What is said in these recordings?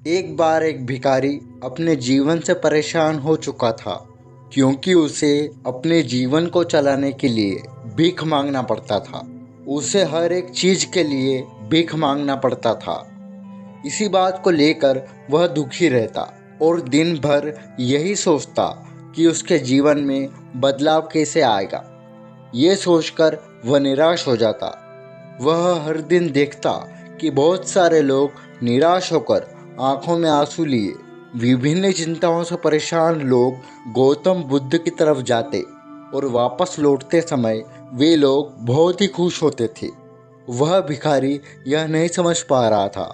एक बार एक भिखारी अपने जीवन से परेशान हो चुका था, क्योंकि उसे अपने जीवन को चलाने के लिए भीख मांगना पड़ता था। उसे हर एक चीज के लिए भीख मांगना पड़ता था। इसी बात को लेकर वह दुखी रहता और दिन भर यही सोचता कि उसके जीवन में बदलाव कैसे आएगा। ये सोचकर वह निराश हो जाता। वह हर दिन देखता कि बहुत सारे लोग निराश होकर आंखों में आंसू लिए विभिन्न चिंताओं से परेशान लोग गौतम बुद्ध की तरफ जाते और वापस लौटते समय वे लोग बहुत ही खुश होते थे। वह भिखारी यह नहीं समझ पा रहा था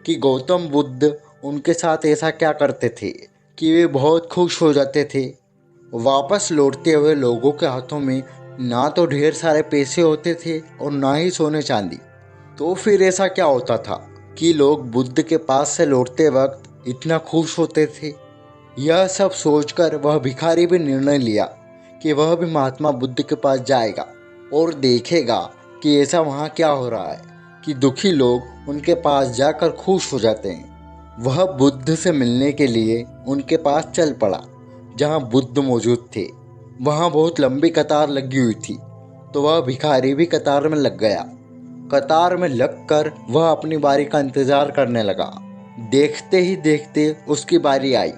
कि गौतम बुद्ध उनके साथ ऐसा क्या करते थे कि वे बहुत खुश हो जाते थे। वापस लौटते हुए लोगों के हाथों में ना तो ढेर सारे पैसे होते थे और ना ही सोने चांदी। तो फिर ऐसा क्या होता था कि लोग बुद्ध के पास से लौटते वक्त इतना खुश होते थे। यह सब सोचकर वह भिखारी भी निर्णय लिया कि वह भी महात्मा बुद्ध के पास जाएगा और देखेगा कि ऐसा वहाँ क्या हो रहा है कि दुखी लोग उनके पास जाकर खुश हो जाते हैं। वह बुद्ध से मिलने के लिए उनके पास चल पड़ा। जहाँ बुद्ध मौजूद थे वहाँ बहुत लंबी कतार लगी हुई थी, तो वह भिखारी भी कतार में लग गया। कतार में लगकर वह अपनी बारी का इंतजार करने लगा। देखते ही देखते उसकी बारी आई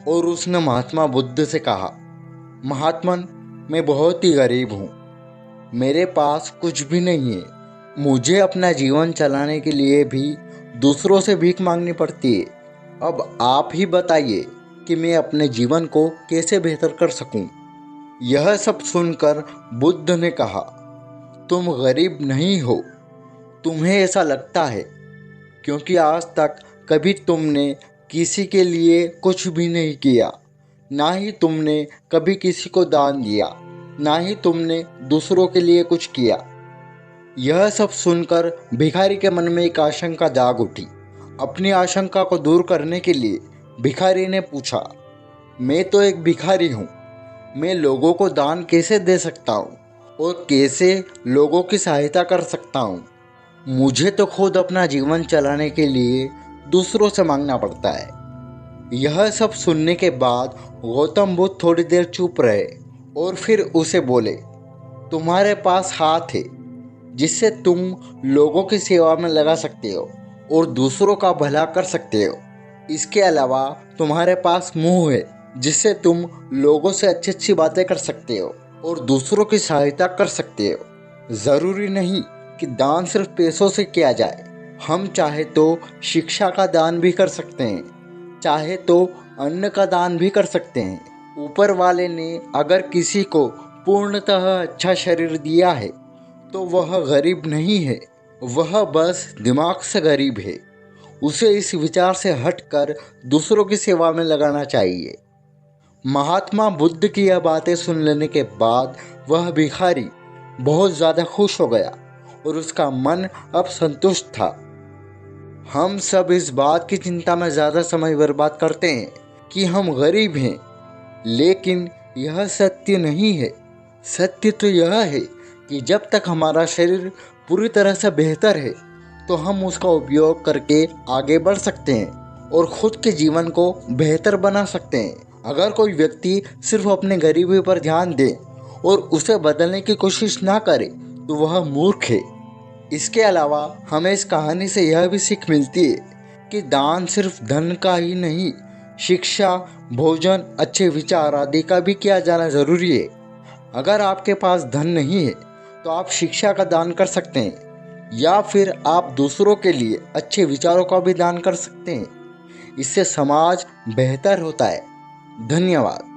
और उसने महात्मा बुद्ध से कहा, महात्मन, मैं बहुत ही गरीब हूँ, मेरे पास कुछ भी नहीं है। मुझे अपना जीवन चलाने के लिए भी दूसरों से भीख मांगनी पड़ती है। अब आप ही बताइए कि मैं अपने जीवन को कैसे बेहतर कर सकूं। यह सब सुनकर बुद्ध ने कहा, तुम गरीब नहीं हो, तुम्हें ऐसा लगता है क्योंकि आज तक कभी तुमने किसी के लिए कुछ भी नहीं किया, ना ही तुमने कभी किसी को दान दिया, ना ही तुमने दूसरों के लिए कुछ किया। यह सब सुनकर भिखारी के मन में एक आशंका जाग उठी। अपनी आशंका को दूर करने के लिए भिखारी ने पूछा, मैं तो एक भिखारी हूँ, मैं लोगों को दान कैसे दे सकता हूँ और कैसे लोगों की सहायता कर सकता हूँ। मुझे तो खुद अपना जीवन चलाने के लिए दूसरों से मांगना पड़ता है। यह सब सुनने के बाद गौतम बुद्ध थोड़ी देर चुप रहे और फिर उसे बोले, तुम्हारे पास हाथ है जिससे तुम लोगों की सेवा में लगा सकते हो और दूसरों का भला कर सकते हो। इसके अलावा तुम्हारे पास मुंह है जिससे तुम लोगों से अच्छी अच्छी बातें कर सकते हो और दूसरों की सहायता कर सकते हो। ज़रूरी नहीं कि दान सिर्फ पैसों से किया जाए। हम चाहे तो शिक्षा का दान भी कर सकते हैं, चाहे तो अन्न का दान भी कर सकते हैं। ऊपर वाले ने अगर किसी को पूर्णतः अच्छा शरीर दिया है तो वह गरीब नहीं है, वह बस दिमाग से गरीब है। उसे इस विचार से हटकर दूसरों की सेवा में लगाना चाहिए। महात्मा बुद्ध की यह बातें सुन लेने के बाद वह भिखारी बहुत ज़्यादा खुश हो गया और उसका मन अब संतुष्ट था। हम सब इस बात की चिंता में ज़्यादा समय बर्बाद करते हैं कि हम गरीब हैं, लेकिन यह सत्य नहीं है। सत्य तो यह है कि जब तक हमारा शरीर पूरी तरह से बेहतर है तो हम उसका उपयोग करके आगे बढ़ सकते हैं और खुद के जीवन को बेहतर बना सकते हैं। अगर कोई व्यक्ति सिर्फ अपने गरीबी पर ध्यान दे और उसे बदलने की कोशिश ना करे तो वह मूर्ख है। इसके अलावा हमें इस कहानी से यह भी सीख मिलती है कि दान सिर्फ धन का ही नहीं, शिक्षा, भोजन, अच्छे विचार आदि का भी किया जाना जरूरी है। अगर आपके पास धन नहीं है तो आप शिक्षा का दान कर सकते हैं या फिर आप दूसरों के लिए अच्छे विचारों का भी दान कर सकते हैं। इससे समाज बेहतर होता है। धन्यवाद।